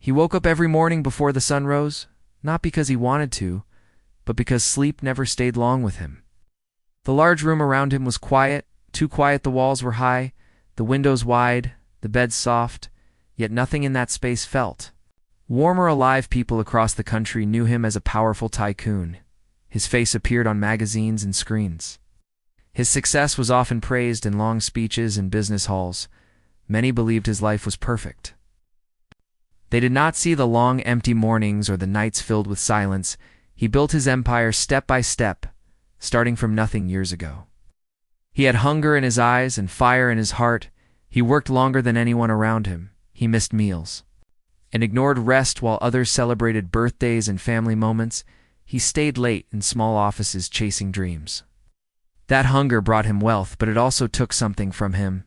He woke up every morning before the sun rose, not because he wanted to, but because sleep never stayed long with him. The large room around him was quiet, too quiet. The walls were high, the windows wide, the beds soft, yet nothing in that space felt warm or alive. People across the country knew him as a powerful tycoon. His face appeared on magazines and screens. His success was often praised in long speeches in business halls. Many believed his life was perfect. They did not see the long, empty mornings or the nights filled with silence. He built his empire step by step, starting from nothing years ago. He had hunger in his eyes and fire in his heart. He worked longer than anyone around him. He missed meals and ignored rest while others celebrated birthdays and family moments. He stayed late in small offices chasing dreams. That hunger brought him wealth, but it also took something from him.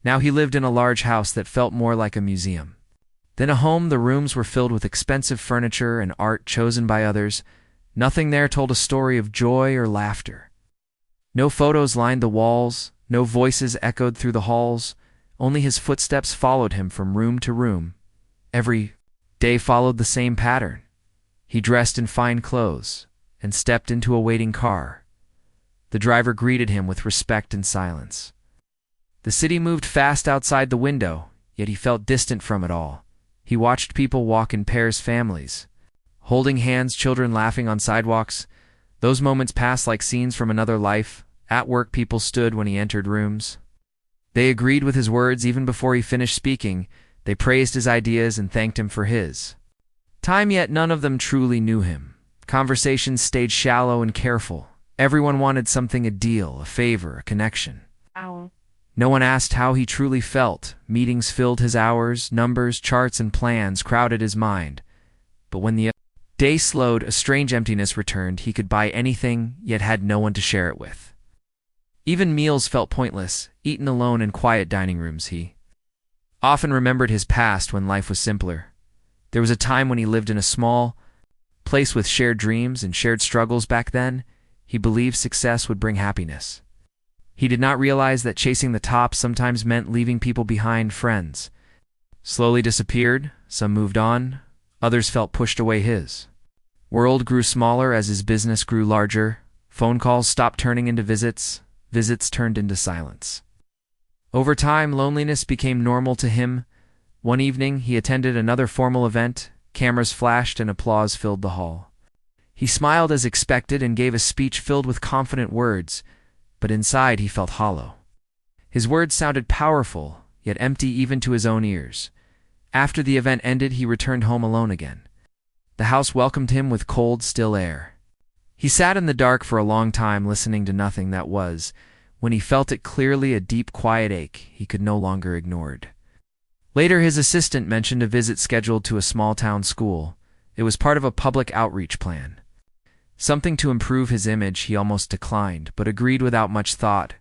Now he lived in a large house that felt more like a museum than a home. The rooms were filled with expensive furniture and art chosen by others. Nothing there told a story of joy or laughter. No photos lined the walls, no voices echoed through the halls. Only his footsteps followed him from room to room. Every day followed the same pattern. He dressed in fine clothes and stepped into a waiting car. The driver greeted him with respect and silence. The city moved fast outside the window, yet he felt distant from it all. He watched people walk in pairs, families holding hands, children laughing on sidewalks. Those moments passed like scenes from another life. At work, people stood when he entered rooms. They agreed with his words even before he finished speaking. They praised his ideas and thanked him for his time, yet none of them truly knew him. Conversations stayed shallow and careful. Everyone wanted something: a deal, a favor, a connection. Ow. No one asked how he truly felt. Meetings filled his hours, numbers, charts, and plans crowded his mind. But when the day slowed, a strange emptiness returned. He could buy anything, yet had no one to share it with. Even meals felt pointless, eaten alone in quiet dining rooms. He often remembered his past when life was simpler. There was a time when he lived in a small place with shared dreams and shared struggles. Back then, he believed success would bring happiness. He did not realize that chasing the top sometimes meant leaving people behind. Friends slowly disappeared, some moved on, others felt pushed away. His world grew smaller as his business grew larger. Phone calls stopped turning into visits, visits turned into silence. Over time, loneliness became normal to him. One evening, he attended another formal event. Cameras flashed and applause filled the hall. He smiled as expected and gave a speech filled with confident words, but inside he felt hollow. His words sounded powerful, yet empty even to his own ears. After the event ended, he returned home alone again. The house welcomed him with cold, still air. He sat in the dark for a long time, listening to nothing. That was when he felt it clearly, a deep, quiet ache he could no longer ignore. Later, his assistant mentioned a visit scheduled to a small-town school. It was part of a public outreach plan. Something to improve his image. He almost declined, but agreed without much thought.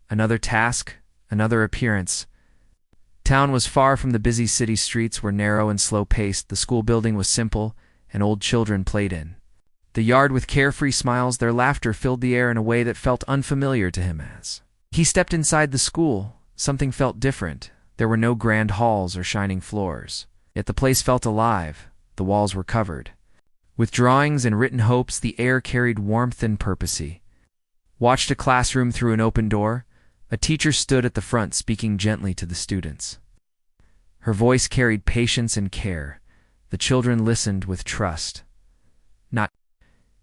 Another task, another appearance. Town was far from the busy city. Streets were narrow and slow-paced. The school building was simple, and old children played in the yard with carefree smiles. Their laughter filled the air in a way that felt unfamiliar to him. As he stepped inside the school, something felt different. There were no grand halls or shining floors, yet the place felt alive. The walls were covered with drawings and written hopes. The air carried warmth and purpose. He watched a classroom through an open door. A teacher stood at the front, speaking gently to the students. Her voice carried patience and care. The children listened with trust, not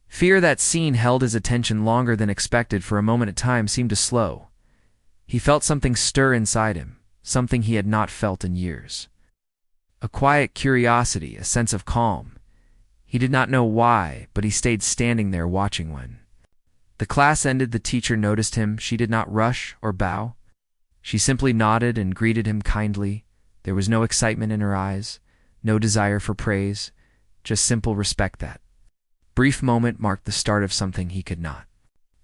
fear. That scene held his attention longer than expected. For a moment, time seemed to slow. He felt something stir inside him, something he had not felt in years. A quiet curiosity, a sense of calm. He did not know why, but he stayed standing there watching. When the class ended, the teacher noticed him. She did not rush or bow. She simply nodded and greeted him kindly. There was no excitement in her eyes, no desire for praise, just simple respect. That brief moment marked the start of something he could not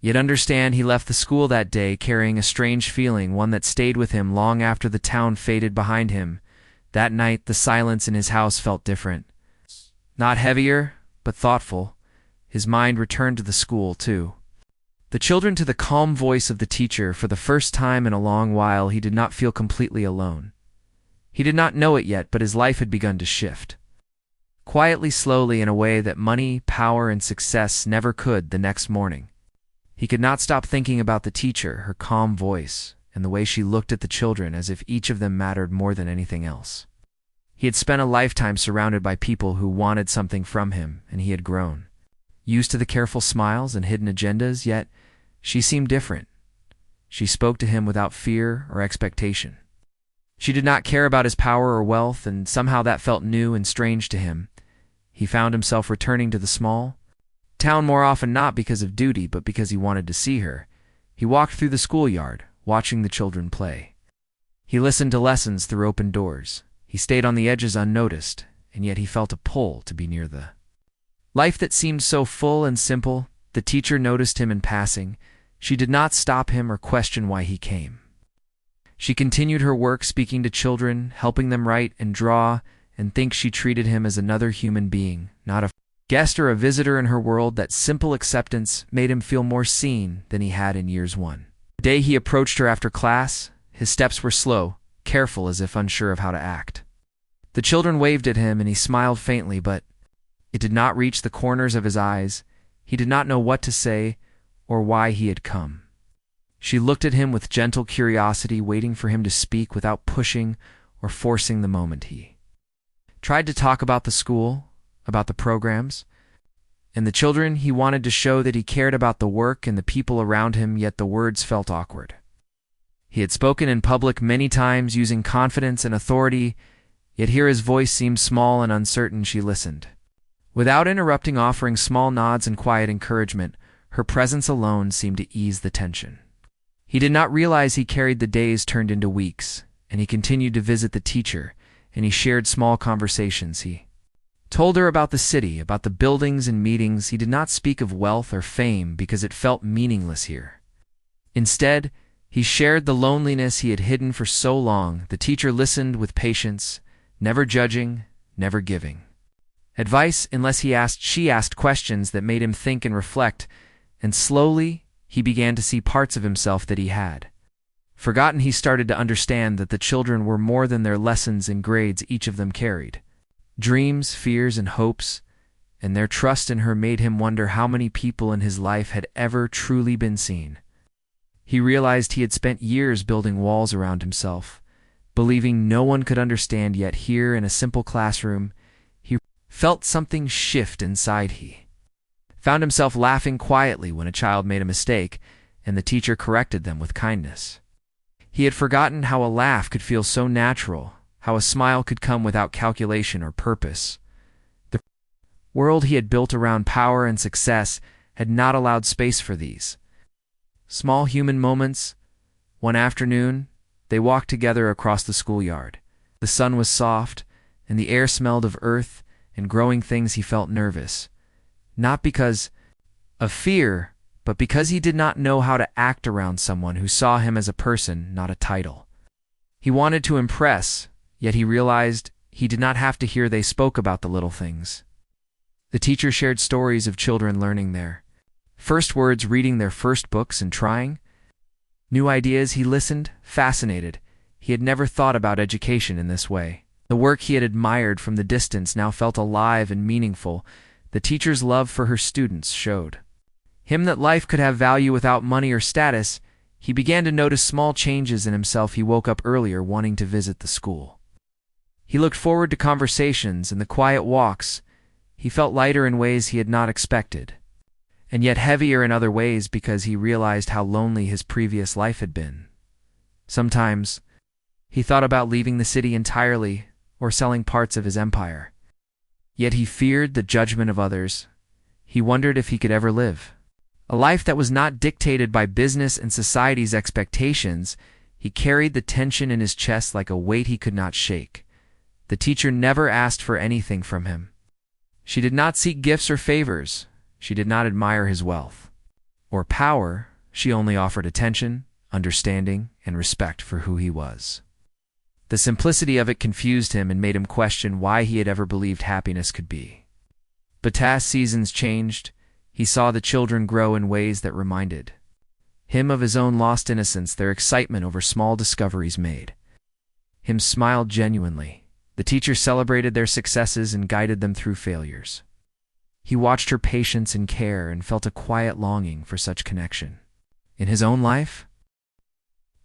yet understand. He left the school that day carrying a strange feeling, one that stayed with him long after the town faded behind him. That night, the silence in his house felt different. Not heavier, but thoughtful. His mind returned to the school, too. The children, to the calm voice of the teacher. For the first time in a long while, he did not feel completely alone. He did not know it yet, but his life had begun to shift. Quietly, slowly, in a way that money, power, and success never could. The next morning, he could not stop thinking about the teacher, her calm voice, and the way she looked at the children as if each of them mattered more than anything else. He had spent a lifetime surrounded by people who wanted something from him, and he had grown used to the careful smiles and hidden agendas, yet she seemed different. She spoke to him without fear or expectation. She did not care about his power or wealth, and somehow that felt new and strange to him. He found himself returning to the small town more often, not because of duty, but because he wanted to see her. He walked through the schoolyard, watching the children play. He listened to lessons through open doors. He stayed on the edges unnoticed, and yet he felt a pull to be near the life that seemed so full and simple. The teacher noticed him in passing. She did not stop him or question why he came. She continued her work, speaking to children, helping them write and draw, and think she treated him as another human being, not a guest or a visitor in her world. That simple acceptance made him feel more seen than he had in years one. The day he approached her after class, his steps were slow, careful, as if unsure of how to act. The children waved at him, and he smiled faintly, but it did not reach the corners of his eyes. He did not know what to say or why he had come. She looked at him with gentle curiosity, waiting for him to speak without pushing or forcing the moment. He tried to talk about the school, about the programs, and the children. He wanted to show that he cared about the work and the people around him, yet the words felt awkward. He had spoken in public many times, using confidence and authority, yet here his voice seemed small and uncertain. She listened, without interrupting, offering small nods and quiet encouragement. Her presence alone seemed to ease the tension. He did not realize he carried the days turned into weeks, and he continued to visit the teacher, and he shared small conversations. He told her about the city, about the buildings and meetings. He did not speak of wealth or fame because it felt meaningless here. Instead, he shared the loneliness he had hidden for so long. The teacher listened with patience, never judging, never giving advice unless she asked questions that made him think and reflect, and slowly he began to see parts of himself that he had forgotten. He started to understand that the children were more than their lessons and grades. Each of them carried dreams, fears, and hopes, and their trust in her made him wonder how many people in his life had ever truly been seen. He realized he had spent years building walls around himself, believing no one could understand, yet here in a simple classroom, he felt something shift inside. He found himself laughing quietly when a child made a mistake, and the teacher corrected them with kindness. He had forgotten how a laugh could feel so natural, how a smile could come without calculation or purpose. The world he had built around power and success had not allowed space for these small human moments. One afternoon, they walked together across the schoolyard. The sun was soft, and the air smelled of earth and growing things. He felt nervous, not because of fear, but because he did not know how to act around someone who saw him as a person, not a title. He wanted to impress, yet he realized he did not have to hear. They spoke about the little things. The teacher shared stories of children learning their first words, reading their first books, and trying new ideas. He listened, fascinated. He had never thought about education in this way. The work he had admired from the distance now felt alive and meaningful. The teacher's love for her students showed him that life could have value without money or status. He began to notice small changes in himself. He woke up earlier, wanting to visit the school. He looked forward to conversations and the quiet walks. He felt lighter in ways he had not expected, and yet heavier in other ways because he realized how lonely his previous life had been. Sometimes he thought about leaving the city entirely or selling parts of his empire. Yet he feared the judgment of others. He wondered if he could ever live a life that was not dictated by business and society's expectations. He carried the tension in his chest like a weight he could not shake. The teacher never asked for anything from him. She did not seek gifts or favors. She did not admire his wealth or power. She only offered attention, understanding, and respect for who he was. The simplicity of it confused him and made him question why he had ever believed happiness could be. But as seasons changed, he saw the children grow in ways that reminded him of his own lost innocence, their excitement over small discoveries made him smiled genuinely. The teacher celebrated their successes and guided them through failures. He watched her patience and care and felt a quiet longing for such connection. In his own life?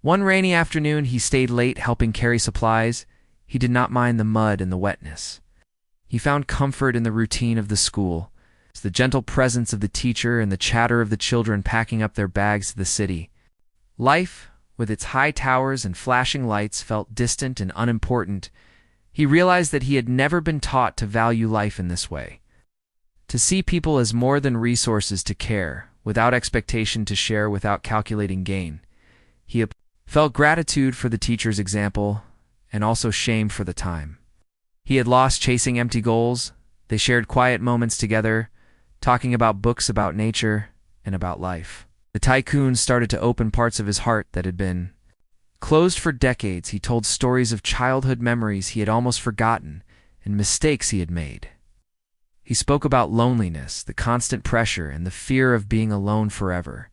One rainy afternoon, he stayed late helping carry supplies. He did not mind the mud and the wetness. He found comfort in the routine of the school, the gentle presence of the teacher and the chatter of the children packing up their bags to the city. Life, with its high towers and flashing lights, felt distant and unimportant. He realized that he had never been taught to value life in this way, to see people as more than resources to care, without expectation to share, without calculating gain. He felt gratitude for the teacher's example, and also shame for the time he had lost chasing empty goals. They shared quiet moments together, talking about books, about nature, and about life. The Tycoon started to open parts of his heart that had been closed for decades. He told stories of childhood memories he had almost forgotten and mistakes he had made. He spoke about loneliness, the constant pressure, and the fear of being alone forever.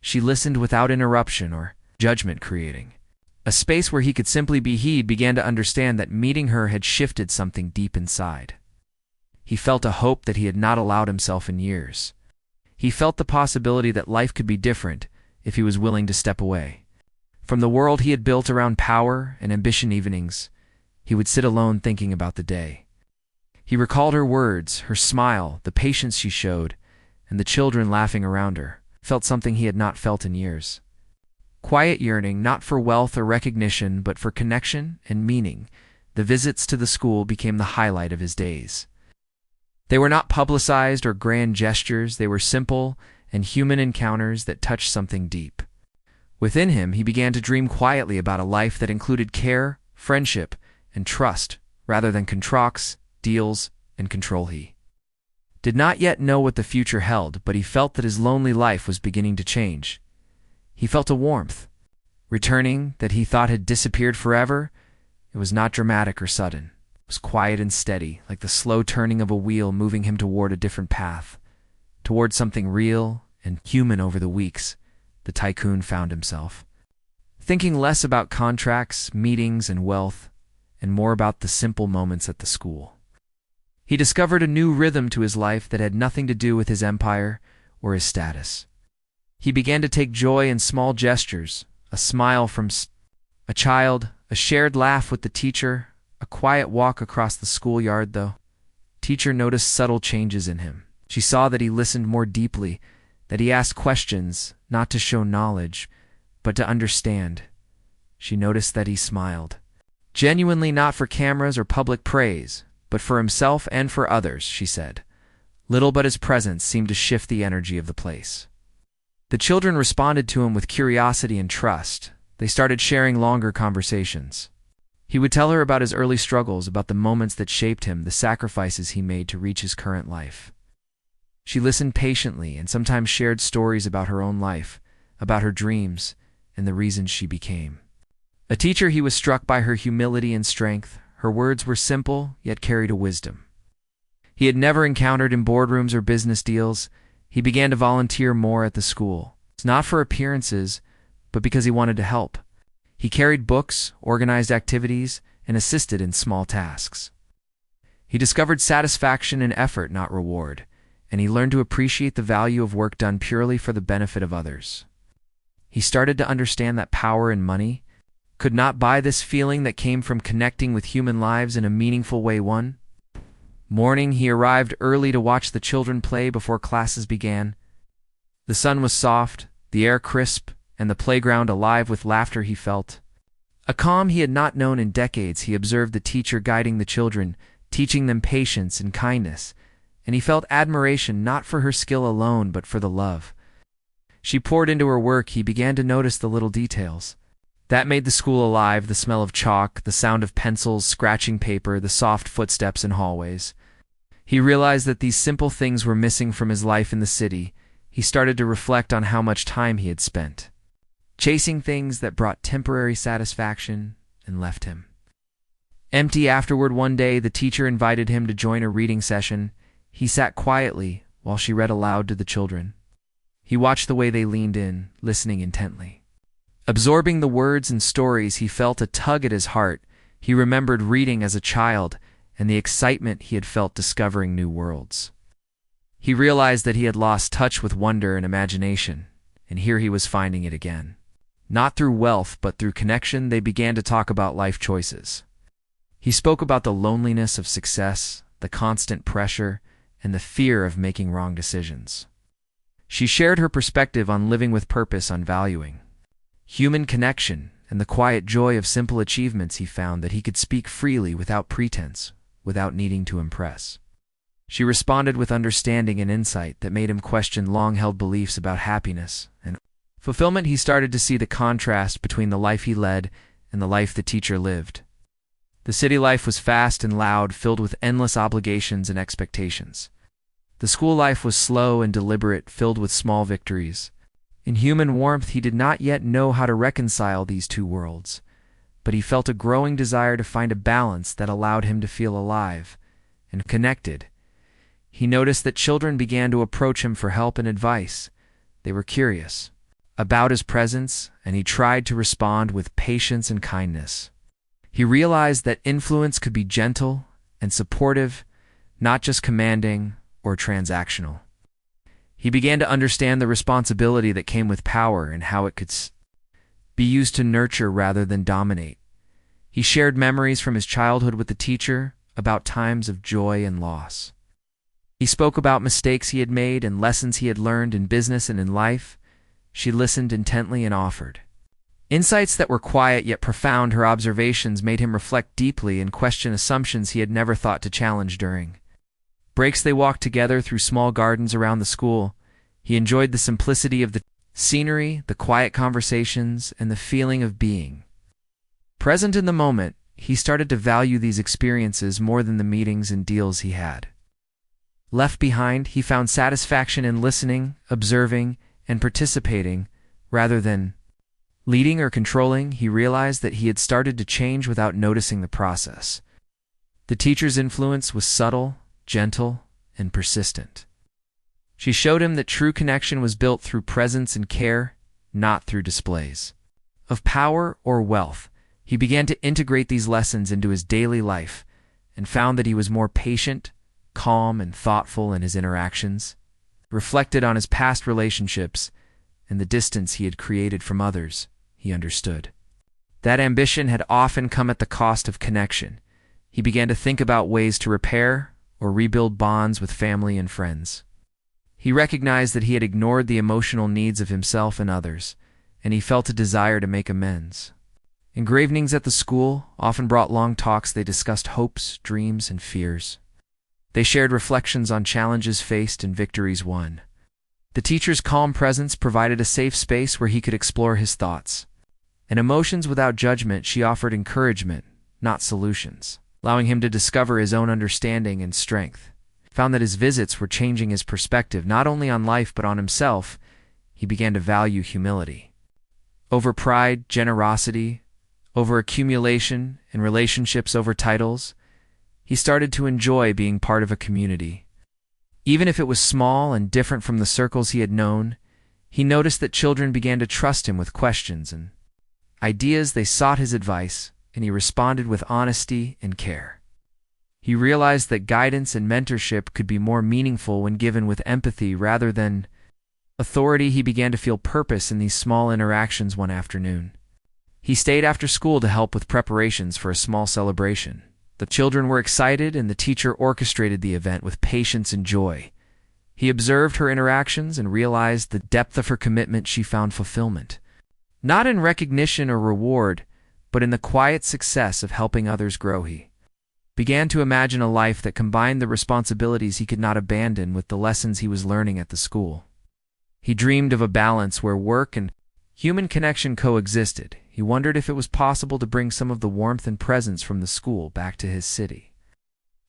She listened without interruption or judgment, creating a space where he could simply be. He began to understand that meeting her had shifted something deep inside. He felt a hope that he had not allowed himself in years. He felt the possibility that life could be different if he was willing to step away from the world he had built around power and ambition. Evenings, he would sit alone thinking about the day. He recalled her words, her smile, the patience she showed, and the children laughing around her. Felt something he had not felt in years. Quiet yearning, not for wealth or recognition, but for connection and meaning. The visits to the school became the highlight of his days. They were not publicized or grand gestures. They were simple and human encounters that touched something deep. Within him, he began to dream quietly about a life that included care, friendship, and trust, rather than contracts, deals, and control. He did not yet know what the future held, but he felt that his lonely life was beginning to change. He felt a warmth returning that he thought had disappeared forever. It was not dramatic or sudden. It was quiet and steady, like the slow turning of a wheel moving him toward a different path, toward something real and human. Over the weeks, the Tycoon found himself thinking less about contracts, meetings, and wealth, and more about the simple moments at the school. He discovered a new rhythm to his life that had nothing to do with his empire or his status. He began to take joy in small gestures, a smile from a child, a shared laugh with the teacher, a quiet walk across the schoolyard. The teacher noticed subtle changes in him. She saw that he listened more deeply, that he asked questions, not to show knowledge, but to understand. She noticed that he smiled, genuinely, not for cameras or public praise, but for himself and for others. She said little, but his presence seemed to shift the energy of the place. The children responded to him with curiosity and trust. They started sharing longer conversations. He would tell her about his early struggles, about the moments that shaped him, the sacrifices he made to reach his current life. She listened patiently and sometimes shared stories about her own life, about her dreams, and the reasons she became a teacher. He was struck by her humility and strength. Her words were simple, yet carried a wisdom he had never encountered in boardrooms or business deals. He began to volunteer more at the school, not for appearances, but because he wanted to help. He carried books, organized activities, and assisted in small tasks. He discovered satisfaction in effort, not reward, and he learned to appreciate the value of work done purely for the benefit of others. He started to understand that power and money could not buy this feeling that came from connecting with human lives in a meaningful way. One morning, he arrived early to watch the children play before classes began. The sun was soft, the air crisp, and the playground alive with laughter. He felt a calm he had not known in decades. He observed the teacher guiding the children, teaching them patience and kindness, and he felt admiration not for her skill alone, but for the love she poured into her work. He began to notice the little details that made the school alive: the smell of chalk, the sound of pencils scratching paper, the soft footsteps in hallways. He realized that these simple things were missing from his life in the city. He started to reflect on how much time he had spent chasing things that brought temporary satisfaction and left him empty afterward. One day, the teacher invited him to join a reading session. He sat quietly while she read aloud to the children. He watched the way they leaned in, listening intently, absorbing the words and stories. He felt a tug at his heart. He remembered reading as a child and the excitement he had felt discovering new worlds. He realized that he had lost touch with wonder and imagination, and here he was finding it again. Not through wealth, but through connection, they began to talk about life choices. He spoke about the loneliness of success, the constant pressure, and the fear of making wrong decisions. She shared her perspective on living with purpose, on valuing human connection, and the quiet joy of simple achievements. He found that he could speak freely without pretense, without needing to impress. She responded with understanding and insight that made him question long-held beliefs about happiness and fulfillment. He started to see the contrast between the life he led and the life the teacher lived. The city life was fast and loud, filled with endless obligations and expectations. The school life was slow and deliberate, filled with small victories. In human warmth, he did not yet know how to reconcile these two worlds, but he felt a growing desire to find a balance that allowed him to feel alive and connected. He noticed that children began to approach him for help and advice. They were curious about his presence, and he tried to respond with patience and kindness. He realized that influence could be gentle and supportive, not just commanding or transactional. He began to understand the responsibility that came with power and how it could be used to nurture rather than dominate. He shared memories from his childhood with the teacher about times of joy and loss. He spoke about mistakes he had made and lessons he had learned in business and in life. She listened intently and offered insights that were quiet yet profound. Her observations made him reflect deeply and question assumptions he had never thought to challenge. During breaks, they walked together through small gardens around the school. He enjoyed the simplicity of the scenery, the quiet conversations, and the feeling of being present in the moment. He started to value these experiences more than the meetings and deals he had left behind. He found satisfaction in listening, observing, and participating rather than leading or controlling. He realized that he had started to change without noticing the process. The teacher's influence was subtle, gentle, and persistent. She showed him that true connection was built through presence and care, not through displays of power or wealth. He began to integrate these lessons into his daily life and found that he was more patient, calm, and thoughtful in his interactions. Reflected on his past relationships and the distance he had created from others, he understood that ambition had often come at the cost of connection. He began to think about ways to repair or rebuild bonds with family and friends. He recognized that he had ignored the emotional needs of himself and others, and he felt a desire to make amends. Engravings at the school often brought long talks. They discussed hopes, dreams, and fears. They shared reflections on challenges faced and victories won. The teacher's calm presence provided a safe space where he could explore his thoughts and emotions without judgment. She offered encouragement, not solutions, allowing him to discover his own understanding and strength. He found that his visits were changing his perspective not only on life but on himself. He began to value humility over pride, generosity over accumulation, and relationships over titles. He started to enjoy being part of a community. Even if it was small and different from the circles he had known, he noticed that children began to trust him with questions and ideas. They sought his advice, and he responded with honesty and care. He realized that guidance and mentorship could be more meaningful when given with empathy rather than authority. He began to feel purpose in these small interactions. One afternoon, he stayed after school to help with preparations for a small celebration. The children were excited, and the teacher orchestrated the event with patience and joy. He observed her interactions and realized the depth of her commitment. She found fulfillment, not in recognition or reward, but in the quiet success of helping others grow. He began to imagine a life that combined the responsibilities he could not abandon with the lessons he was learning at the school. He dreamed of a balance where work and human connection coexisted. He wondered if it was possible to bring some of the warmth and presence from the school back to his city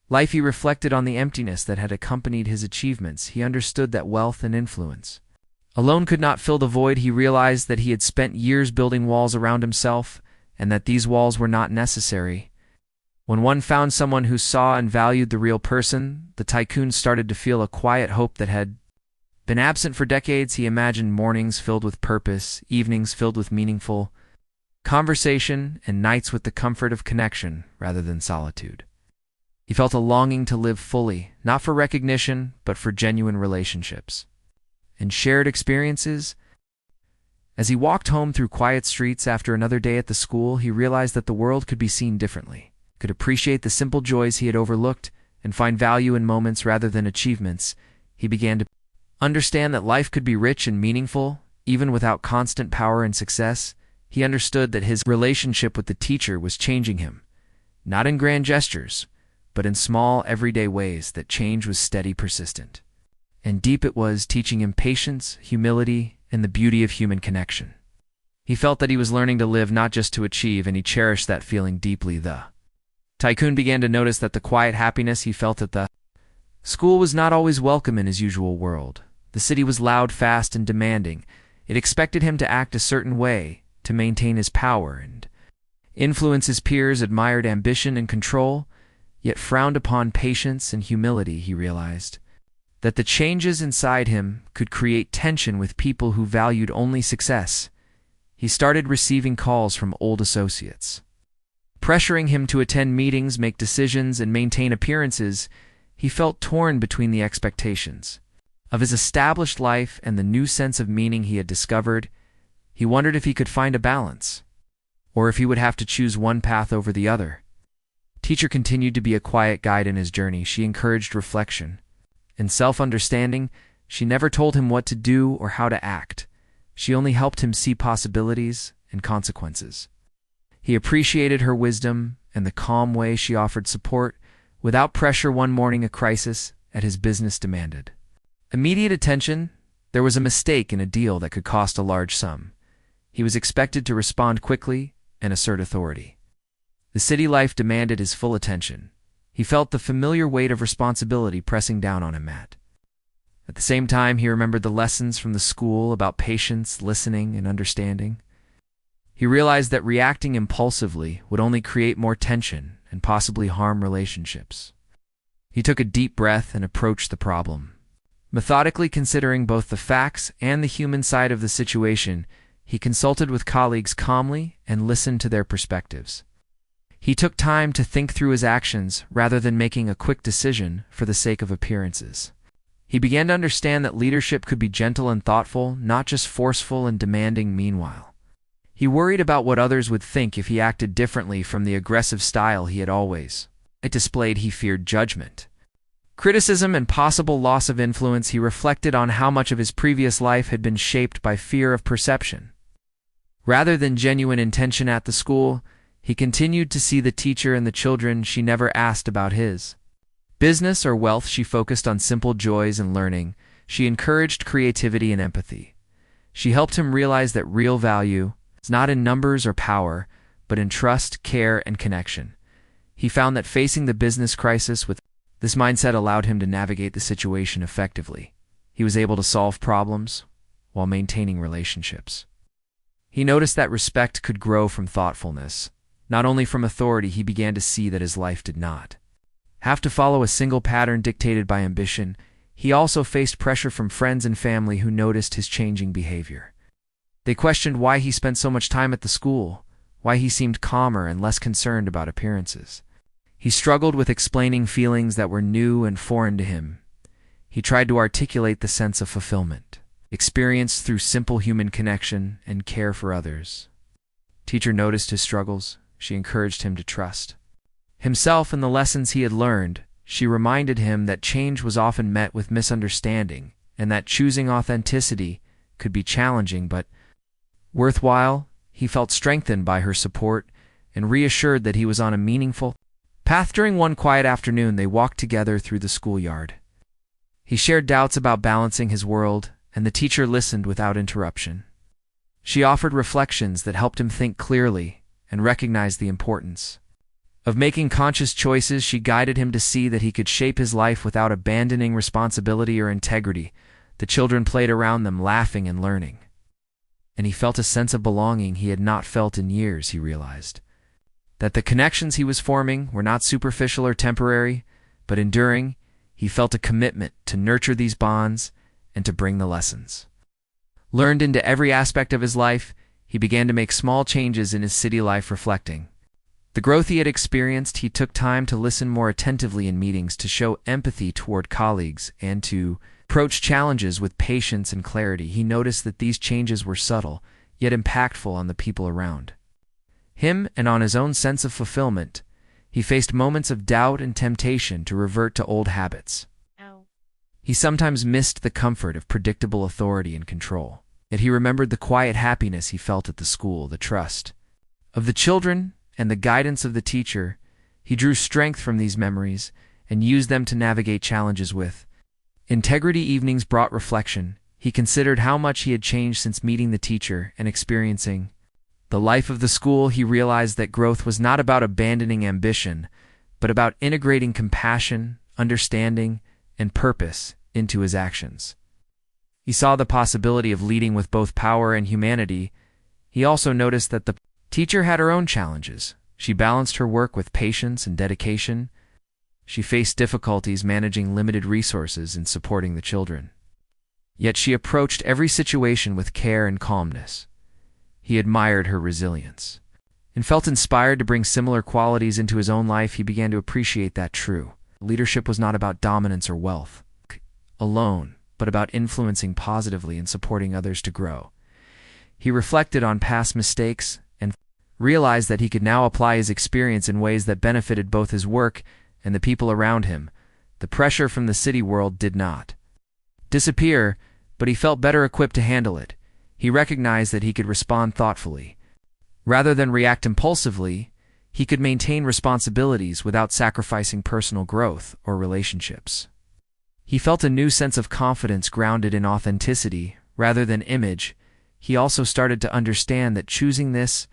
life. He reflected on the emptiness that had accompanied his achievements. He understood that wealth and influence alone could not fill the void. He realized that he had spent years building walls around himself, and that these walls were not necessary. When one found someone who saw and valued the real person, the tycoon started to feel a quiet hope that had been absent for decades. He imagined mornings filled with purpose, evenings filled with meaningful conversation, and nights with the comfort of connection rather than solitude. He felt a longing to live fully, not for recognition, but for genuine relationships and shared experiences. As he walked home through quiet streets after another day at the school, he realized that the world could be seen differently, could appreciate the simple joys he had overlooked, and find value in moments rather than achievements. He began to understand that life could be rich and meaningful, even without constant power and success. He understood that his relationship with the teacher was changing him, not in grand gestures, but in small, everyday ways. That change was steady, persistent, and deep. It was teaching him patience, humility, and the beauty of human connection. He felt that he was learning to live not just to achieve, and he cherished that feeling deeply. The Tycoon began to notice that the quiet happiness he felt at the school was not always welcome in his usual world. The city was loud, fast, and demanding. It expected him to act a certain way, to maintain his power and influence his peers, admired ambition and control, yet frowned upon patience and humility. He realized that the changes inside him could create tension with people who valued only success. He started receiving calls from old associates, pressuring him to attend meetings, make decisions, and maintain appearances. He felt torn between the expectations of his established life and the new sense of meaning he had discovered. He wondered if he could find a balance, or if he would have to choose one path over the other. Teacher continued to be a quiet guide in his journey. She encouraged reflection and self-understanding. She never told him what to do or how to act. She only helped him see possibilities and consequences. He appreciated her wisdom and the calm way she offered support without pressure. One morning, a crisis at his business demanded immediate attention. There was a mistake in a deal that could cost a large sum. He was expected to respond quickly and assert authority. The city life demanded his full attention. He felt the familiar weight of responsibility pressing down on him. At the same time, he remembered the lessons from the school about patience, listening, and understanding. He realized that reacting impulsively would only create more tension and possibly harm relationships. He took a deep breath and approached the problem, methodically considering both the facts and the human side of the situation. He consulted with colleagues calmly and listened to their perspectives. He took time to think through his actions rather than making a quick decision for the sake of appearances. He began to understand that leadership could be gentle and thoughtful, not just forceful and demanding. Meanwhile, he worried about what others would think if he acted differently from the aggressive style he had always displayed. He feared judgment, criticism, and possible loss of influence. He reflected on how much of his previous life had been shaped by fear of perception rather than genuine intention. At the school, he continued to see the teacher and the children. She never asked about his business or wealth. She focused on simple joys and learning. She encouraged creativity and empathy. She helped him realize that real value is not in numbers or power, but in trust, care, and connection. He found that facing the business crisis with this mindset allowed him to navigate the situation effectively. He was able to solve problems while maintaining relationships. He noticed that respect could grow from thoughtfulness, not only from authority. He began to see that his life did not have to follow a single pattern dictated by ambition. He also faced pressure from friends and family who noticed his changing behavior. They questioned why he spent so much time at the school, why he seemed calmer and less concerned about appearances. He struggled with explaining feelings that were new and foreign to him. He tried to articulate the sense of fulfillment experienced through simple human connection and care for others. Teacher noticed his struggles. She encouraged him to trust himself and the lessons he had learned. She reminded him that change was often met with misunderstanding and that choosing authenticity could be challenging but worthwhile. He felt strengthened by her support and reassured that he was on a meaningful path. During one quiet afternoon, they walked together through the schoolyard. He shared doubts about balancing his world, and the teacher listened without interruption. She offered reflections that helped him think clearly and recognize the importance of making conscious choices. She guided him to see that he could shape his life without abandoning responsibility or integrity. The children played around them, laughing and learning, and he felt a sense of belonging he had not felt in years. He realized that the connections he was forming were not superficial or temporary, but enduring. He felt a commitment to nurture these bonds and to bring the lessons learned into every aspect of his life. he began to make small changes in his city life. Reflecting the growth he had experienced, he took time to listen more attentively in meetings, to show empathy toward colleagues, and to approach challenges with patience and clarity. He noticed that these changes were subtle, yet impactful on the people around him and on his own sense of fulfillment. He faced moments of doubt and temptation to revert to old habits. He sometimes missed the comfort of predictable authority and control. Yet he remembered the quiet happiness he felt at the school, the trust of the children, and the guidance of the teacher. He drew strength from these memories and used them to navigate challenges with integrity. Evenings brought reflection. He considered how much he had changed since meeting the teacher and experiencing the life of the school. He realized that growth was not about abandoning ambition, but about integrating compassion, understanding, and purpose into his actions. He saw the possibility of leading with both power and humanity. He also noticed that the teacher had her own challenges. She balanced her work with patience and dedication. She faced difficulties managing limited resources and supporting the children. Yet she approached every situation with care and calmness. He admired her resilience and felt inspired to bring similar qualities into his own life. He began to appreciate that true leadership was not about dominance or wealth alone, but about influencing positively and supporting others to grow. He reflected on past mistakes and realized that he could now apply his experience in ways that benefited both his work and the people around him. The pressure from the city world did not disappear, but he felt better equipped to handle it. He recognized that he could respond thoughtfully. Rather than react impulsively, he could maintain responsibilities without sacrificing personal growth or relationships. He felt a new sense of confidence grounded in authenticity rather than image. He also started to understand that choosing this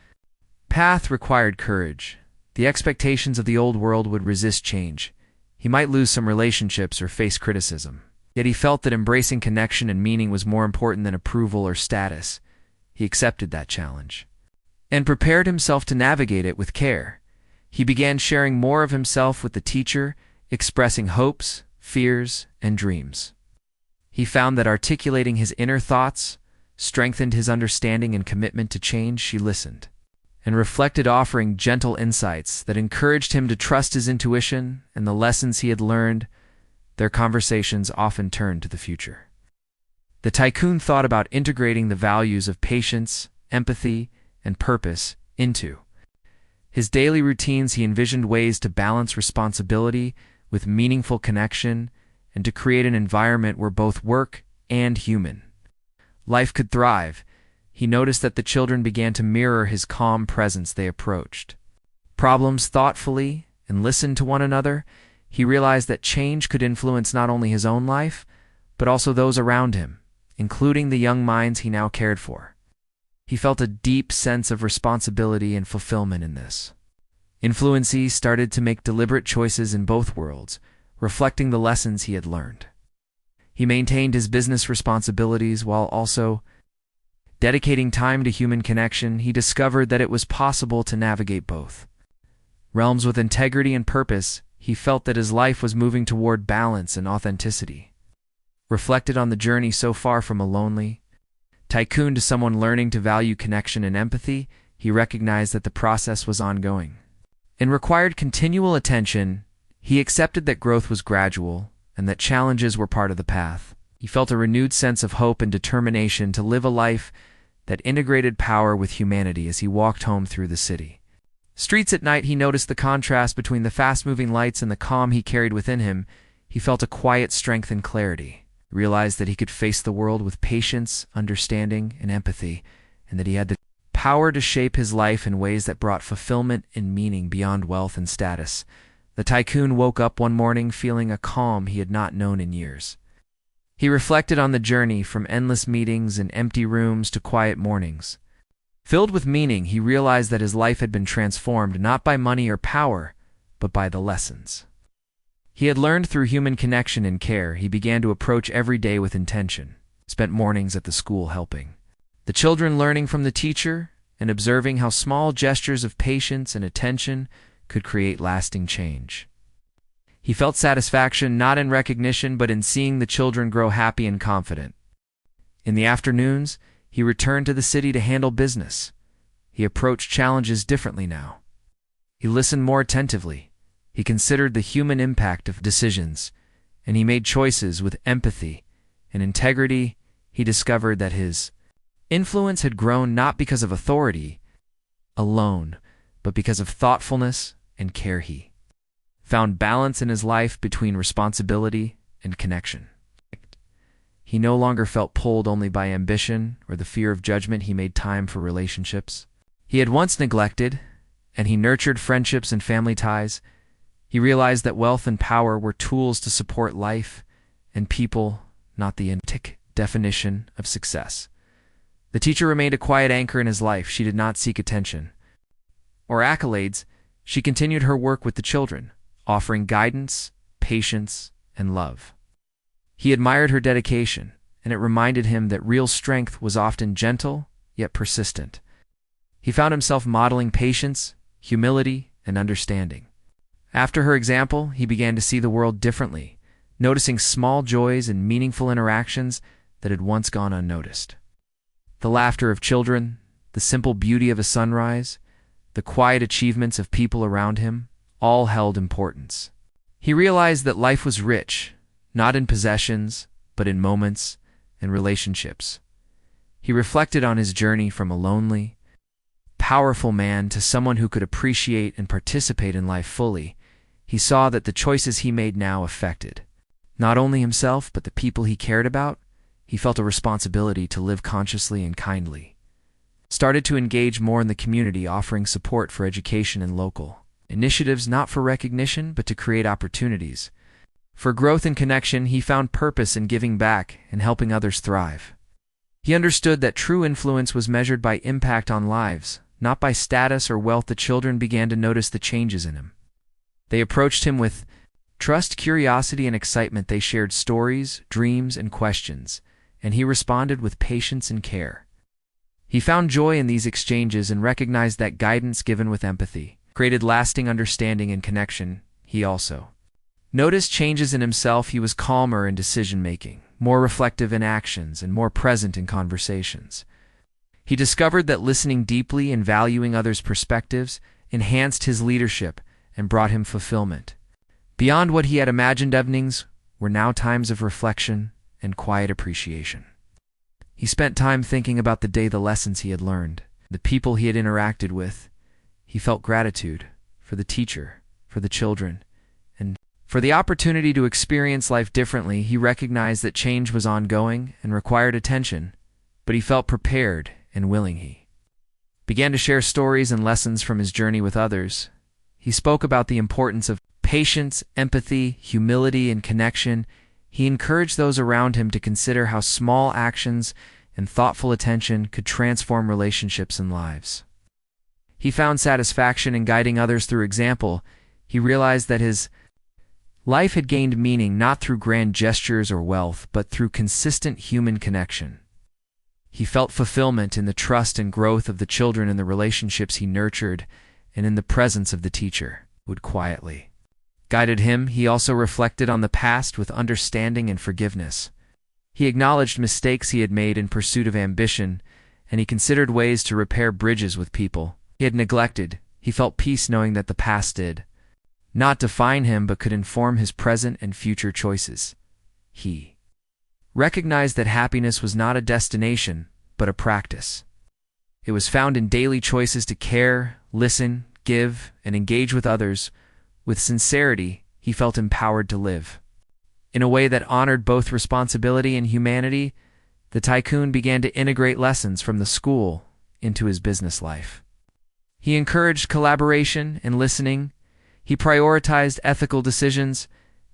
path required courage. The expectations of the old world would resist change. He might lose some relationships or face criticism. Yet he felt that embracing connection and meaning was more important than approval or status. He accepted that challenge and prepared himself to navigate it with care. He began sharing more of himself with the teacher, expressing hopes, fears, and dreams. He found that articulating his inner thoughts strengthened his understanding and commitment to change. She listened and reflected, offering gentle insights that encouraged him to trust his intuition and the lessons he had learned. Their conversations often turned to the future. The Tycoon thought about integrating the values of patience, empathy, and purpose into his daily routines. He envisioned ways to balance responsibility with meaningful connection and to create an environment where both work and human life could thrive. He noticed that the children began to mirror his calm presence. They approached problems thoughtfully and listened to one another. He realized that change could influence not only his own life, but also those around him, including the young minds he now cared for. He felt a deep sense of responsibility and fulfillment in this influence. He started to make deliberate choices in both worlds, reflecting the lessons he had learned. He maintained his business responsibilities while also dedicating time to human connection. He discovered that it was possible to navigate both realms with integrity and purpose. He felt that his life was moving toward balance and authenticity. Reflected on the journey so far from a lonely tycoon to someone learning to value connection and empathy. He recognized that the process was ongoing and required continual attention. He accepted that growth was gradual and that challenges were part of the path. He felt a renewed sense of hope and determination to live a life that integrated power with humanity. As he walked home through the city streets at night, he noticed the contrast between the fast-moving lights and the calm he carried within him. He felt a quiet strength and clarity, realized that he could face the world with patience, understanding, and empathy, and that he had the power to shape his life in ways that brought fulfillment and meaning beyond wealth and status. The Tycoon woke up one morning feeling a calm he had not known in years. He reflected on the journey from endless meetings and empty rooms to quiet mornings. Filled with meaning, he realized that his life had been transformed not by money or power, but by the lessons he had learned through human connection and care. He began to approach every day with intention, spent mornings at the school helping the children, learning from the teacher, and observing how small gestures of patience and attention could create lasting change. He felt satisfaction not in recognition, but in seeing the children grow happy and confident. In the afternoons, he returned to the city to handle business. He approached challenges differently now. He listened more attentively. He considered the human impact of decisions, and he made choices with empathy and integrity. He discovered that his influence had grown not because of authority alone, but because of thoughtfulness and care. He found balance in his life between responsibility and connection. He no longer felt pulled only by ambition or the fear of judgment. He made time for relationships he had once neglected, and he nurtured friendships and family ties. He realized that wealth and power were tools to support life and people, not the antic definition of success. The teacher remained a quiet anchor in his life. She did not seek attention or accolades. She continued her work with the children, offering guidance, patience, and love. He admired her dedication, and it reminded him that real strength was often gentle yet persistent. He found himself modeling patience, humility, and understanding. After her example, he began to see the world differently, noticing small joys and meaningful interactions that had once gone unnoticed. The laughter of children, the simple beauty of a sunrise, the quiet achievements of people around him, all held importance. He realized that life was rich, not in possessions, but in moments and relationships. He reflected on his journey from a lonely, powerful man to someone who could appreciate and participate in life fully. He saw that the choices he made now affected not only himself, but the people he cared about. He felt a responsibility to live consciously and kindly. Started to engage more in the community, offering support for education and local initiatives, not for recognition, but to create opportunities for growth and connection. He found purpose in giving back and helping others thrive. He understood that true influence was measured by impact on lives, not by status or wealth. The children began to notice the changes in him. They approached him with trust, curiosity, and excitement. They shared stories, dreams, and questions, and he responded with patience and care. He found joy in these exchanges and recognized that guidance given with empathy created lasting understanding and connection. He also noticed changes in himself. He was calmer in decision-making, more reflective in actions, and more present in conversations. He discovered that listening deeply and valuing others' perspectives enhanced his leadership and brought him fulfillment. Beyond what he had imagined, evenings were now times of reflection and quiet appreciation. He spent time thinking about the day, the lessons he had learned, the people he had interacted with. He felt gratitude for the teacher, for the children, and for the opportunity to experience life differently. He recognized that change was ongoing and required attention, but he felt prepared and willing. He began to share stories and lessons from his journey with others. He spoke about the importance of patience, empathy, humility, and connection. He encouraged those around him to consider how small actions and thoughtful attention could transform relationships and lives. He found satisfaction in guiding others through example. He realized that his life had gained meaning not through grand gestures or wealth, but through consistent human connection. He felt fulfillment in the trust and growth of the children and the relationships he nurtured, and in the presence of the teacher who would quietly guided him. He also reflected on the past with understanding and forgiveness. He acknowledged mistakes he had made in pursuit of ambition, and he considered ways to repair bridges with people he had neglected. He felt peace knowing that the past did not define him, but could inform his present and future choices. He recognized that happiness was not a destination, but a practice. It was found in daily choices to care, listen, give, and engage with others. With sincerity, he felt empowered to live in a way that honored both responsibility and humanity. The Tycoon began to integrate lessons from the school into his business life. He encouraged collaboration and listening. He prioritized ethical decisions,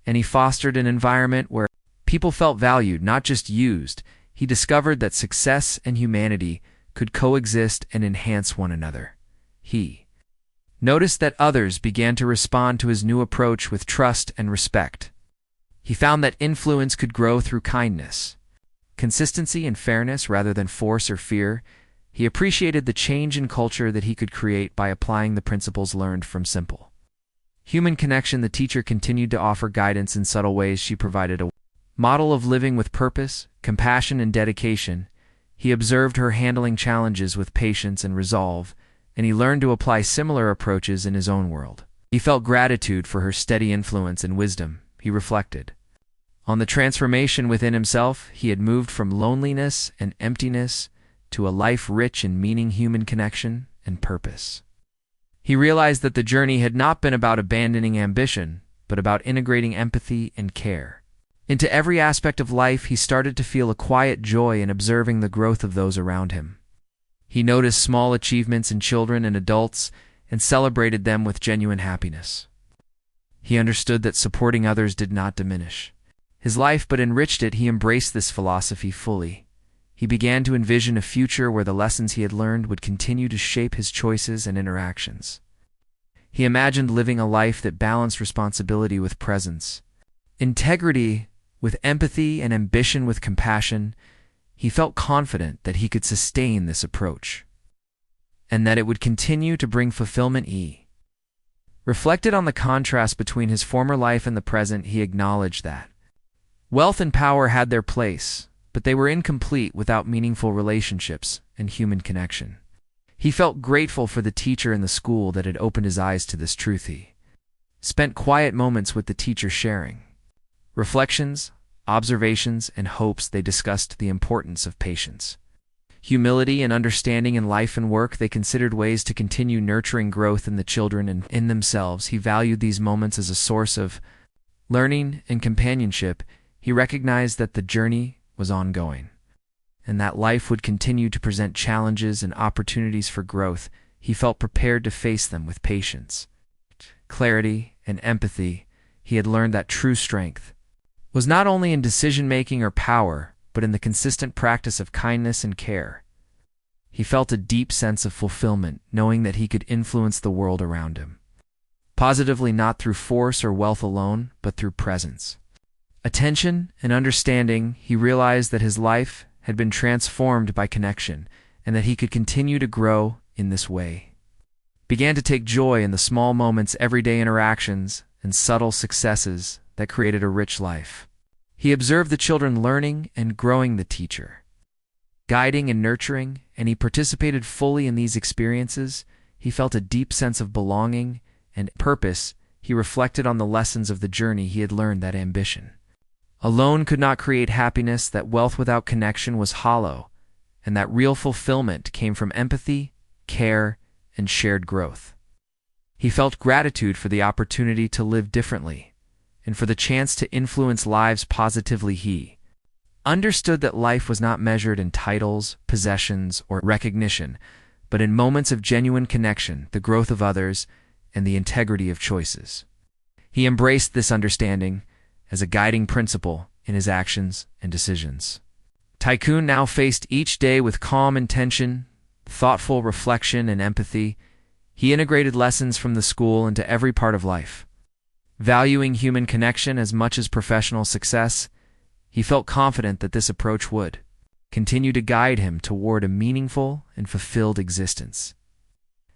and he fostered an environment where people felt valued, not just used. He discovered that success and humanity could coexist and enhance one another. He noticed that others began to respond to his new approach with trust and respect. He found that influence could grow through kindness, consistency, and fairness rather than force or fear. He appreciated the change in culture that he could create by applying the principles learned from simple human connection. The teacher continued to offer guidance in subtle ways. She provided a model of living with purpose, compassion, and dedication. He observed her handling challenges with patience and resolve, and he learned to apply similar approaches in his own world. He felt gratitude for her steady influence and wisdom. He reflected on the transformation within himself. He had moved from loneliness and emptiness to a life rich in meaning, human connection, and purpose. He realized that the journey had not been about abandoning ambition, but about integrating empathy and care into every aspect of life. He started to feel a quiet joy in observing the growth of those around him. He noticed small achievements in children and adults and celebrated them with genuine happiness. He understood that supporting others did not diminish his life but enriched it. He embraced this philosophy fully. He began to envision a future where the lessons he had learned would continue to shape his choices and interactions. He imagined living a life that balanced responsibility with presence, integrity with empathy, and ambition with compassion. He felt confident that he could sustain this approach, and that it would continue to bring fulfillment. He reflected on the contrast between his former life and the present. He acknowledged that wealth and power had their place, but they were incomplete without meaningful relationships and human connection. He felt grateful for the teacher in the school that had opened his eyes to this truth. He spent quiet moments with the teacher, sharing reflections, observations, and hopes. They discussed the importance of patience, humility, and understanding in life and work. They considered ways to continue nurturing growth in the children and in themselves. He valued these moments as a source of learning and companionship. He recognized that the journey was ongoing, and that life would continue to present challenges and opportunities for growth. He felt prepared to face them with patience, clarity, and empathy. He had learned that true strength was not only in decision-making or power, but in the consistent practice of kindness and care. He felt a deep sense of fulfillment, knowing that he could influence the world around him positively, not through force or wealth alone, but through presence, attention, and understanding. He realized that his life had been transformed by connection, and that he could continue to grow in this way. Began to take joy in the small moments, everyday interactions, and subtle successes that created a rich life. He observed the children learning and growing, the teacher guiding and nurturing, and he participated fully in these experiences. He felt a deep sense of belonging and purpose. He reflected on the lessons of the journey. He had learned that ambition alone could not create happiness, that wealth without connection was hollow, and that real fulfillment came from empathy, care, and shared growth. He felt gratitude for the opportunity to live differently, and for the chance to influence lives positively. He understood that life was not measured in titles, possessions, or recognition, but in moments of genuine connection, the growth of others, and the integrity of choices. He embraced this understanding as a guiding principle in his actions and decisions. Tycoon now faced each day with calm intention, thoughtful reflection, and empathy. He integrated lessons from the school into every part of life. Valuing human connection as much as professional success, he felt confident that this approach would continue to guide him toward a meaningful and fulfilled existence.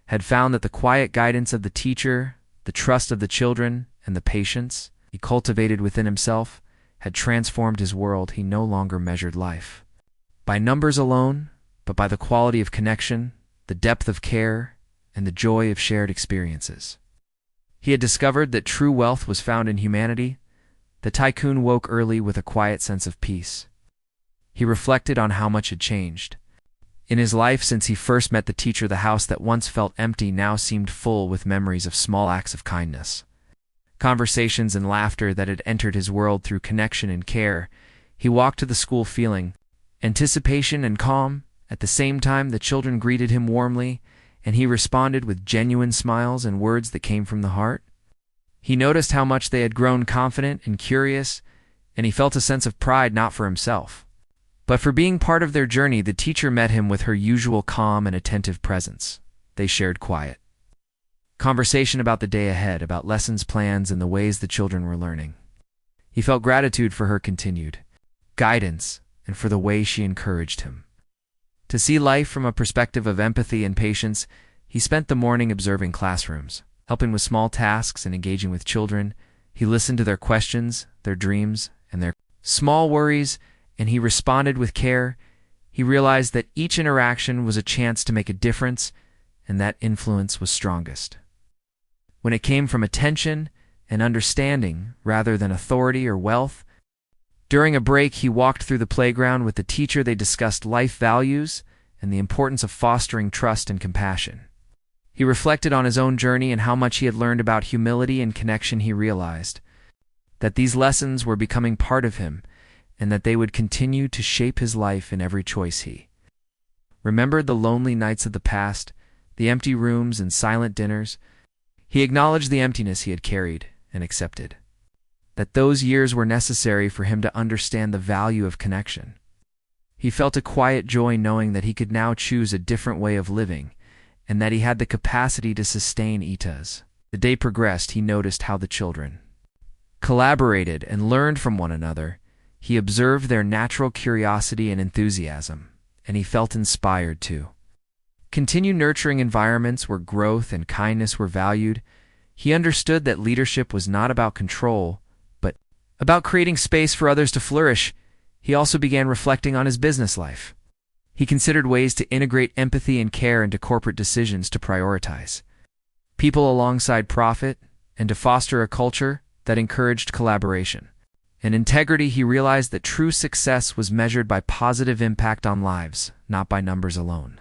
Had found that the quiet guidance of the teacher, the trust of the children, and the patience he cultivated within himself had transformed his world. He no longer measured life by numbers alone, but by the quality of connection, the depth of care, and the joy of shared experiences. He had discovered that true wealth was found in humanity. The Tycoon woke early with a quiet sense of peace. He reflected on how much had changed in his life since he first met the teacher. The house that once felt empty now seemed full with memories of small acts of kindness, conversations, and laughter that had entered his world through connection and care. He walked to the school feeling anticipation and calm. At the same time, the children greeted him warmly, and he responded with genuine smiles and words that came from the heart. He noticed how much they had grown confident and curious, and he felt a sense of pride, not for himself, but for being part of their journey. The teacher met him with her usual calm and attentive presence. They shared quiet conversation about the day ahead, about lessons, plans, and the ways the children were learning. He felt gratitude for her continued guidance and for the way she encouraged him to see life from a perspective of empathy and patience. He spent the morning observing classrooms, helping with small tasks, and engaging with children. He listened to their questions, their dreams, and their small worries, and he responded with care. He realized that each interaction was a chance to make a difference, and that influence was strongest when it came from attention and understanding rather than authority or wealth. During a break, he walked through the playground with the teacher. They discussed life values and the importance of fostering trust and compassion. He reflected on his own journey and how much he had learned about humility and connection. He realized that these lessons were becoming part of him and that they would continue to shape his life in every choice he remembered. The lonely nights of the past, the empty rooms and silent dinners. He acknowledged the emptiness he had carried and accepted that those years were necessary for him to understand the value of connection. He felt a quiet joy knowing that he could now choose a different way of living and that he had the capacity to sustain it. As the day progressed, he noticed how the children collaborated and learned from one another. He observed their natural curiosity and enthusiasm, and he felt inspired to continue nurturing environments where growth and kindness were valued. He understood that leadership was not about control, but about creating space for others to flourish. He also began reflecting on his business life. He considered ways to integrate empathy and care into corporate decisions, to prioritize people alongside profit, and to foster a culture that encouraged collaboration and integrity. He realized that true success was measured by positive impact on lives, not by numbers alone.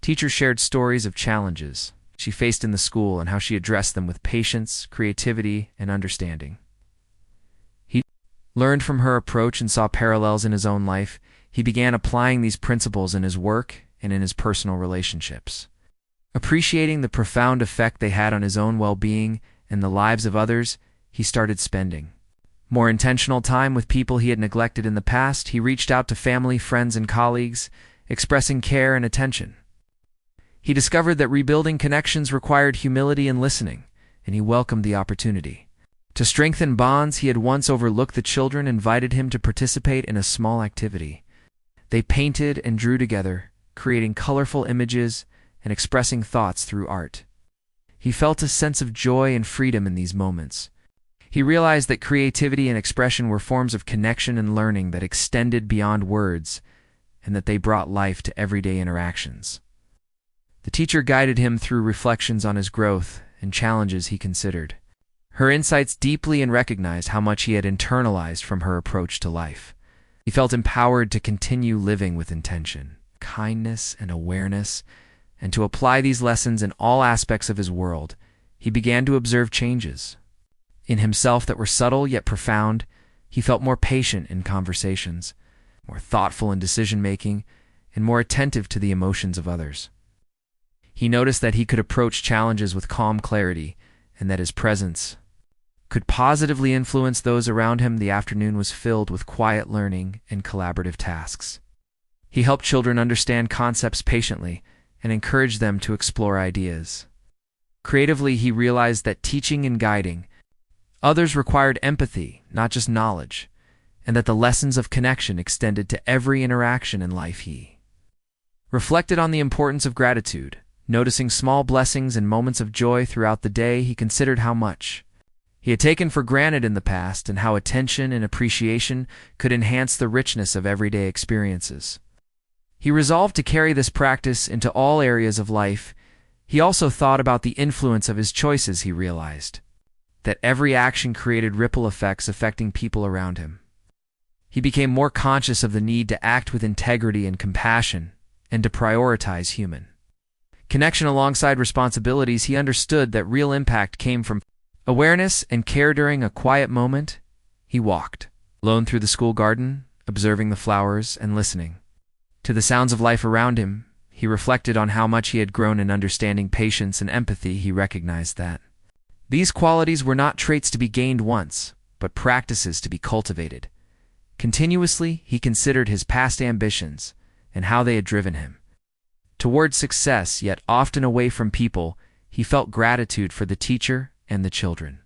Teachers shared stories of challenges she faced in the school and how she addressed them with patience, creativity, and understanding. He learned from her approach and saw parallels in his own life. He began applying these principles in his work and in his personal relationships. Appreciating the profound effect they had on his own well-being and the lives of others, he started spending more intentional time with people he had neglected in the past. He reached out to family, friends, and colleagues, expressing care and attention. He discovered that rebuilding connections required humility and listening, and he welcomed the opportunity to strengthen bonds he had once overlooked. The children invited him to participate in a small activity. They painted and drew together, creating colorful images and expressing thoughts through art. He felt a sense of joy and freedom in these moments. He realized that creativity and expression were forms of connection and learning that extended beyond words, and that they brought life to everyday interactions. The teacher guided him through reflections on his growth and challenges he considered her insights deeply and recognized how much he had internalized from her approach to life. He felt empowered to continue living with intention, kindness, and awareness, and to apply these lessons in all aspects of his world. He began to observe changes in himself that were subtle yet profound. He felt more patient in conversations, more thoughtful in decision-making, and more attentive to the emotions of others. He noticed that he could approach challenges with calm clarity, and that his presence could positively influence those around him. The afternoon was filled with quiet learning and collaborative tasks. He helped children understand concepts patiently and encouraged them to explore ideas creatively. He realized that teaching and guiding others required empathy, not just knowledge, and that the lessons of connection extended to every interaction in life. He reflected on the importance of gratitude, noticing small blessings and moments of joy throughout the day. He considered how much he had taken for granted in the past and how attention and appreciation could enhance the richness of everyday experiences. He resolved to carry this practice into all areas of life. He also thought about the influence of his choices. He realized that every action created ripple effects affecting people around him. He became more conscious of the need to act with integrity and compassion and to prioritize human connection alongside responsibilities. He understood that real impact came from awareness and care. During a quiet moment, he walked alone through the school garden, observing the flowers and listening to the sounds of life around him. He reflected on how much he had grown in understanding patience and empathy. He recognized that these qualities were not traits to be gained once, but practices to be cultivated continuously. He considered his past ambitions and how they had driven him toward success, yet often away from people. He felt gratitude for the teacher and the children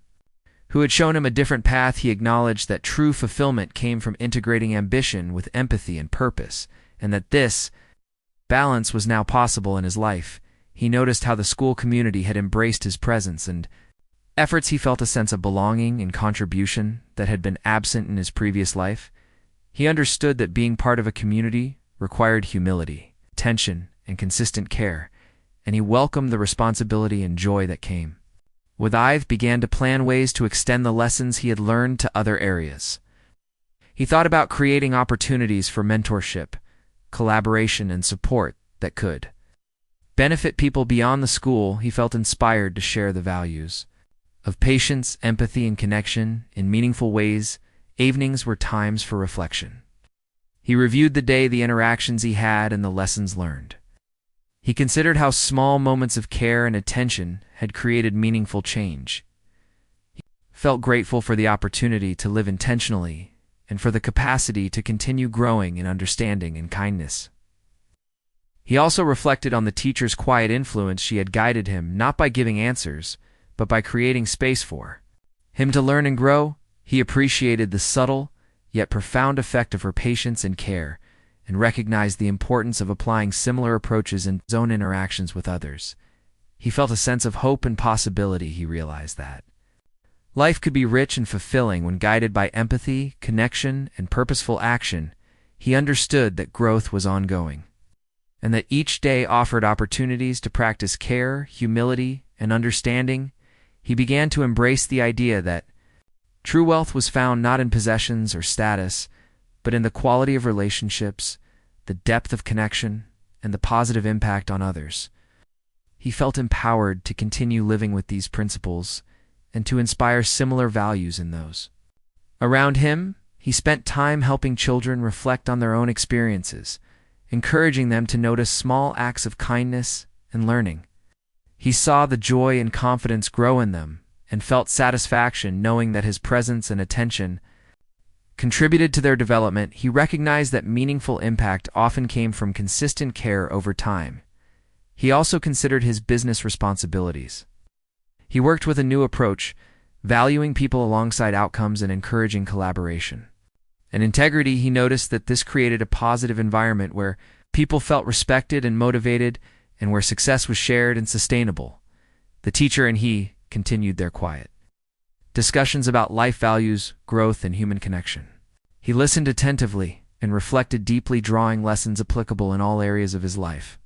who had shown him a different path. He acknowledged that true fulfillment came from integrating ambition with empathy and purpose, and that this balance was now possible in his life. He noticed how the school community had embraced his presence and efforts. He felt a sense of belonging and contribution that had been absent in his previous life. He understood that being part of a community required humility, attention, and consistent care, and he welcomed the responsibility and joy that came. Wythe began to plan ways to extend the lessons he had learned to other areas. He thought about creating opportunities for mentorship, collaboration, and support that could benefit people beyond the school. He felt inspired to share the values of patience, empathy, and connection in meaningful ways. Evenings were times for reflection. He reviewed the day, the interactions he had, and the lessons learned. He considered how small moments of care and attention had created meaningful change. He felt grateful for the opportunity to live intentionally and for the capacity to continue growing in understanding and kindness. He also reflected on the teacher's quiet influence. She had guided him not by giving answers, but by creating space for him to learn and grow. He appreciated the subtle yet profound effect of her patience and care, and recognized the importance of applying similar approaches in his own interactions with others. He felt a sense of hope and possibility. He realized that life could be rich and fulfilling when guided by empathy, connection, and purposeful action. He understood that growth was ongoing, and that each day offered opportunities to practice care, humility, and understanding. He began to embrace the idea that true wealth was found not in possessions or status, but in the quality of relationships, the depth of connection, and the positive impact on others. He felt empowered to continue living with these principles and to inspire similar values in those around him. He spent time helping children reflect on their own experiences, encouraging them to notice small acts of kindness and learning. He saw the joy and confidence grow in them and felt satisfaction knowing that his presence and attention contributed to their development. He recognized that meaningful impact often came from consistent care over time. He also considered his business responsibilities. He worked with a new approach, valuing people alongside outcomes and encouraging collaboration and integrity. He noticed that this created a positive environment where people felt respected and motivated, and where success was shared and sustainable. The teacher and he continued their quiet discussions about life values, growth, and human connection. He listened attentively and reflected deeply, drawing lessons applicable in all areas of his life.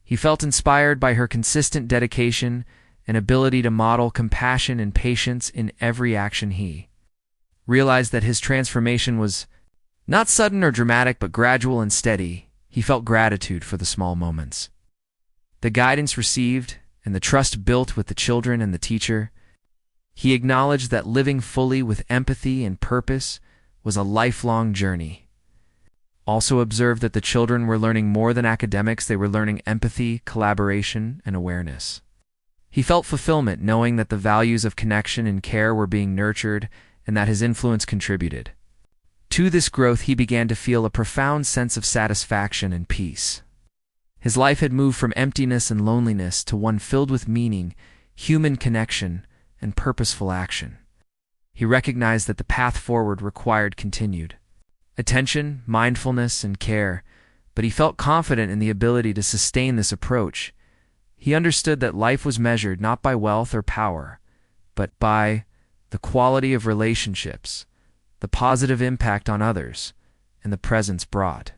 He felt inspired by her consistent dedication and ability to model compassion and patience in every action. He realized that his transformation was not sudden or dramatic, but gradual and steady. He felt gratitude for the small moments, the guidance received, and the trust built with the children and the teacher. He acknowledged that living fully with empathy and purpose was a lifelong journey. Also observed that the children were learning more than academics. They were learning empathy, collaboration, and awareness. He felt fulfillment knowing that the values of connection and care were being nurtured and that his influence contributed to this growth. He began to feel a profound sense of satisfaction and peace. His life had moved from emptiness and loneliness to one filled with meaning, human connection, and purposeful action. He recognized that the path forward required continued attention, mindfulness, and care, but he felt confident in the ability to sustain this approach. He understood that life was measured not by wealth or power, but by the quality of relationships, the positive impact on others, and the presence brought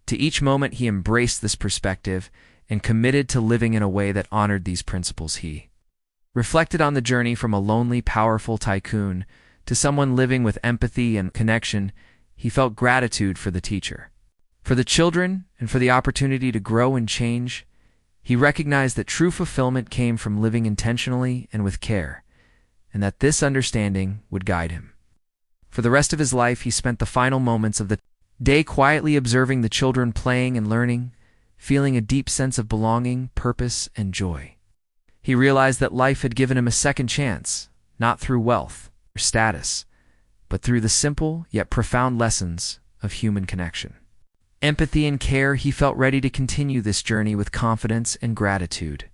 to each moment. He embraced this perspective and committed to living in a way that honored these principles. He reflected on the journey from a lonely, powerful tycoon to someone living with empathy and connection. He felt gratitude for the teacher, for the children, and for the opportunity to grow and change. He recognized that true fulfillment came from living intentionally and with care, and that this understanding would guide him. For the rest of his life, he spent the final moments of the day quietly observing the children playing and learning, feeling a deep sense of belonging, purpose, and joy. He realized that life had given him a second chance, not through wealth or status, but through the simple yet profound lessons of human connection, empathy, and care. He felt ready to continue this journey with confidence and gratitude.